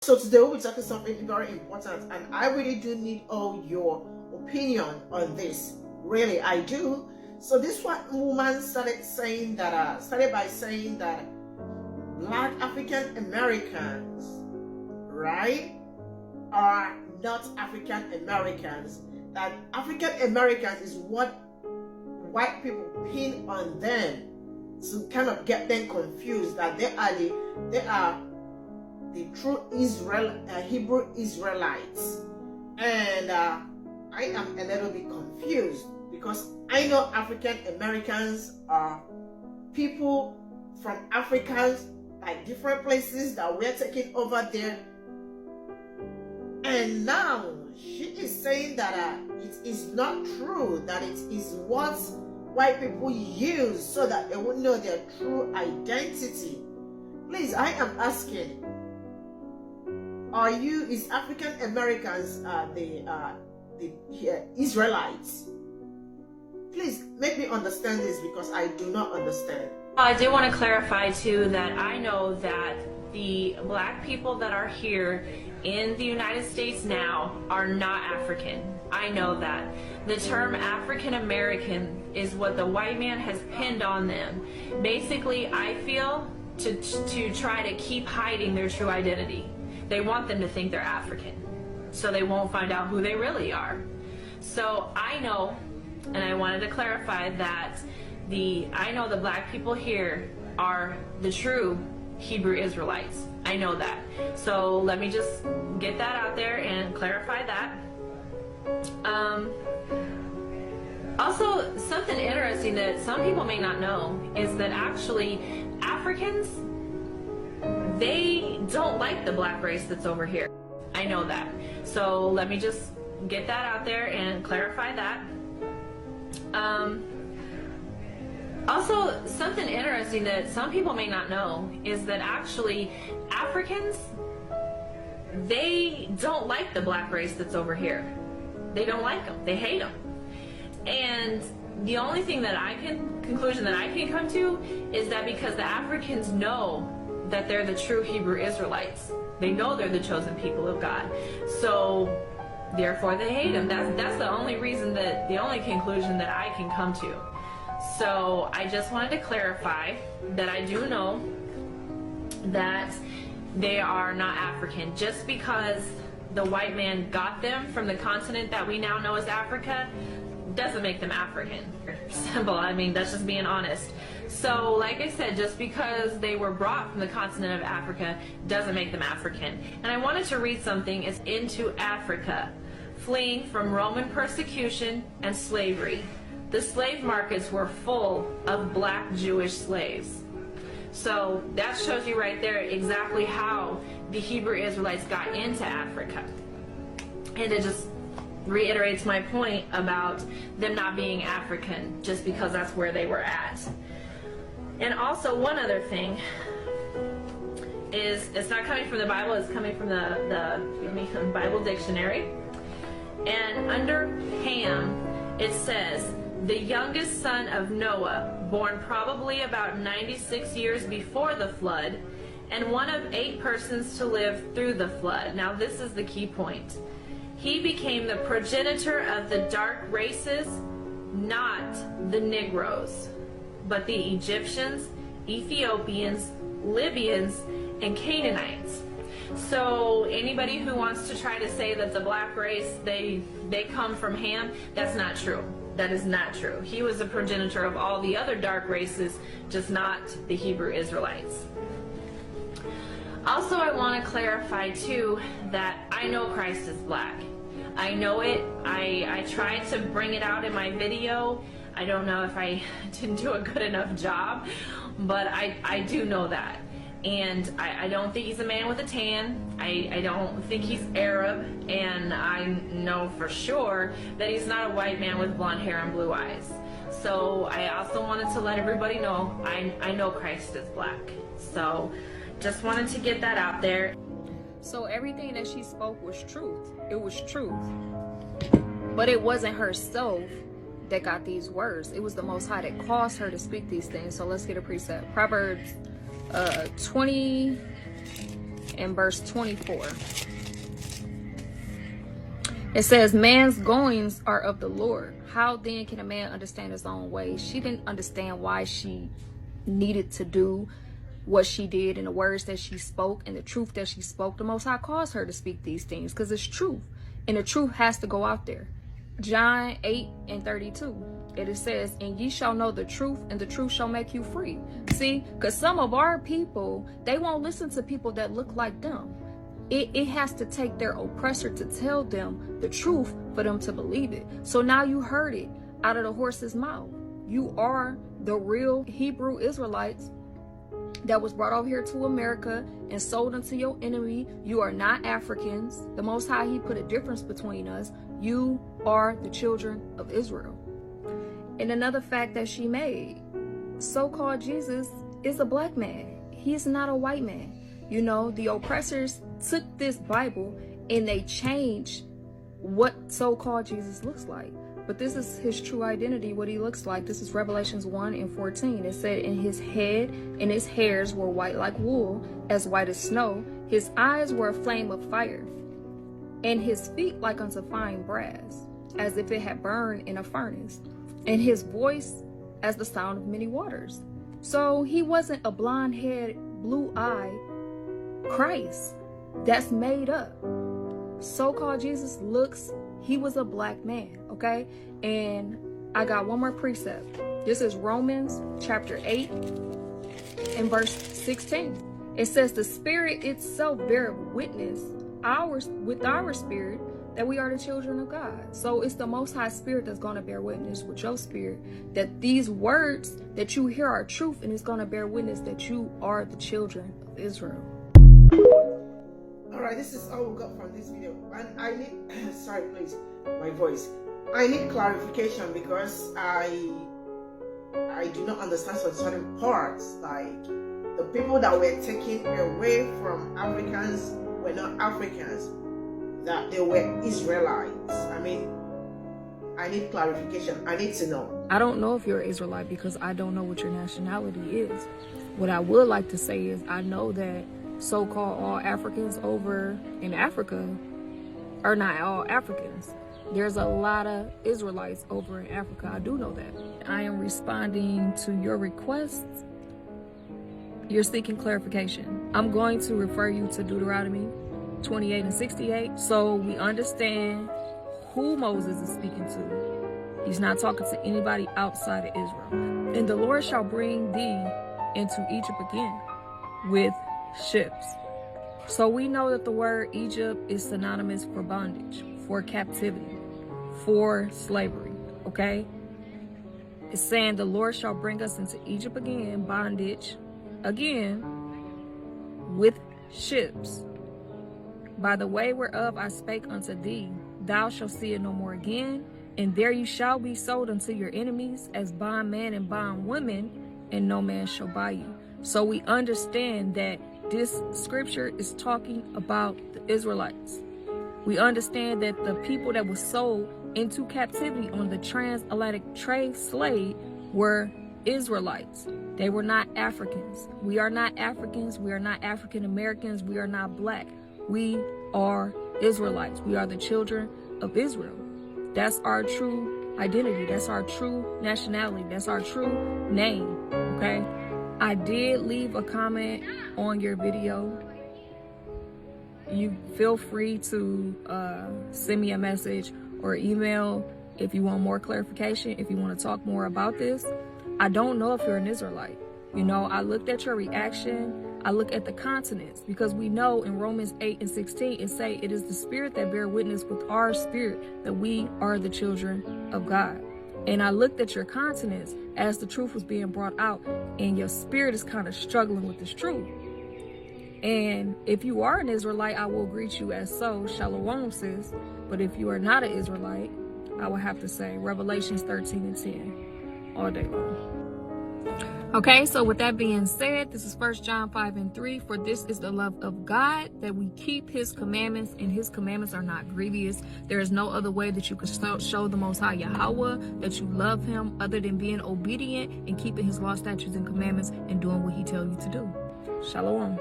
So today we'll be talking something very important, and I really do need all your opinion on this. Really, I do. So this one woman started by saying that Black African Americans, right, are not African Americans. That African Americans is what white people pin on them to kind of get them confused, that they are the true Hebrew Israelites. And I am a little bit confused because I know African Americans are people from Africans, like different places that we're taking over there. And now she is saying that it is not true, that it is what white people use so that they would know their true identity. Please, I am asking, is African Americans the Israelites? Please make me understand this, because I do not understand. I do want to clarify too that I know that the Black people that are here in the United States now are not African. I know that. The term African American is what the white man has pinned on them. Basically, I feel to try to keep hiding their true identity. They want them to think they're African, so they won't find out who they really are. So I know, and I wanted to clarify that I know the Black people here are the true Hebrew Israelites. I know that. So let me just get that out there and clarify that. Also, something interesting that some people may not know is that actually Africans, they don't like the black race that's over here. I know that. So let me just get that out there and clarify that. Also, something interesting that some people may not know is that actually Africans, they don't like the black race that's over here. They don't like them. They hate them. And the only thing conclusion that I can come to is that because the Africans know that they're the true Hebrew Israelites. They know they're the chosen people of God. So therefore they hate them. That's the only the only conclusion that I can come to. So I just wanted to clarify that I do know that they are not African. Just because the white man got them from the continent that we now know as Africa doesn't make them African. Simple. I mean, that's just being honest. So like I said, just because they were brought from the continent of Africa doesn't make them African. And I wanted to read something. It's Into Africa, fleeing from Roman persecution and slavery. The slave markets were full of black Jewish slaves. So that shows you right there exactly how the Hebrew Israelites got into Africa. And it just reiterates my point about them not being African just because that's where they were at. And also one other thing is, it's not coming from the Bible, it's coming from the Bible dictionary. And under Ham, it says, the youngest son of Noah, born probably about 96 years before the flood, and one of 8 persons to live through the flood. Now this is the key point. He became the progenitor of the dark races, not the Negroes, but the Egyptians, Ethiopians, Libyans, and Canaanites. So anybody who wants to try to say that the black race, they come from Ham, that's not true. That is not true. He was a progenitor of all the other dark races, just not the Hebrew Israelites. Also, I want to clarify too that I know Christ is black. I know it. I tried to bring it out in my video. I don't know if I didn't do a good enough job, but I do know that. And I don't think he's a man with a tan. I don't think he's Arab. And I know for sure that he's not a white man with blonde hair and blue eyes. So I also wanted to let everybody know I know Christ is black. So just wanted to get that out there. So everything that she spoke was truth. It was truth. But it wasn't herself that got these words. It was the Most High that caused her to speak these things. So let's get a precept. Proverbs 20 in verse 24. It says, man's goings are of the Lord. How then can a man understand his own ways? She didn't understand why she needed to do what she did and the words that she spoke and the truth that she spoke. The Most High caused her to speak these things because it's truth. And the truth has to go out there. John 8:32. It says, and ye shall know the truth, and the truth shall make you free. See, because some of our people, they won't listen to people that look like them. It has to take their oppressor to tell them the truth for them to believe it. So now you heard it out of the horse's mouth. You are the real Hebrew Israelites that was brought over here to America and sold unto your enemy. You are not Africans. The Most High, he put a difference between us. You are the children of Israel. And another fact that she made, so-called Jesus is a black man. He is not a white man. You know, the oppressors took this Bible and they changed what so-called Jesus looks like. But this is his true identity, what he looks like. This is Revelations 1:14. It said, in his head and his hairs were white like wool, as white as snow. His eyes were a flame of fire, and his feet like unto fine brass, as if it had burned in a furnace, and his voice as the sound of many waters. So he wasn't a blonde-haired, blue-eyed Christ that's made up. So-called Jesus looks, he was a black man, okay? And I got one more precept. This is Romans chapter 8 and verse 16. It says, the Spirit itself beareth witness with our spirit that we are the children of God. So it's the Most High Spirit that's going to bear witness with your spirit that these words that you hear are truth, and it's going to bear witness that you are the children of Israel. All right, this is all we got from this video, and I need sorry please, my voice. I need clarification because I do not understand some certain parts, like the people that were taken away from Africans were not Africans, that they were Israelites. I mean, I need clarification. I need to know. I don't know if you're an Israelite because I don't know what your nationality is. What I would like to say is I know that so-called all Africans over in Africa are not all Africans. There's a lot of Israelites over in Africa. I do know that. I am responding to your requests. You're seeking clarification. I'm going to refer you to Deuteronomy 28:68, so we understand who Moses is speaking to. He's not talking to anybody outside of Israel. And the Lord shall bring thee into Egypt again with ships. So we know that the word Egypt is synonymous for bondage, for captivity, for slavery, okay? It's saying the Lord shall bring us into Egypt again, bondage, again, with ships. By the way whereof I spake unto thee, thou shalt see it no more again, and there you shall be sold unto your enemies as bondman and bondwoman, and no man shall buy you. So we understand that this scripture is talking about the Israelites. We understand that the people that were sold into captivity on the transatlantic trade slave were Israelites. They were not Africans. We are not Africans. We are not African Americans. We are not black. We are Israelites. We are the children of Israel. That's our true identity. That's our true nationality. That's our true name, okay? I did leave a comment on your video. You feel free to send me a message or email if you want more clarification, if you want to talk more about this. I don't know if you're an Israelite. You know, I looked at your reaction. I look at the continents, because we know in Romans 8:16 it say it is the Spirit that bear witness with our spirit that we are the children of God. And I looked at your continents as the truth was being brought out, and your spirit is kind of struggling with this truth. And if you are an Israelite, I will greet you as so, shalom sis. But if you are not an Israelite, I would have to say Revelations 13:10 all day long. Okay, so with that being said, this is 1 John 5:3. For this is the love of God, that we keep his commandments, and his commandments are not grievous. There is no other way that you can show the Most High Yahweh that you love him other than being obedient and keeping his law, statutes, and commandments and doing what he tells you to do. Shalom.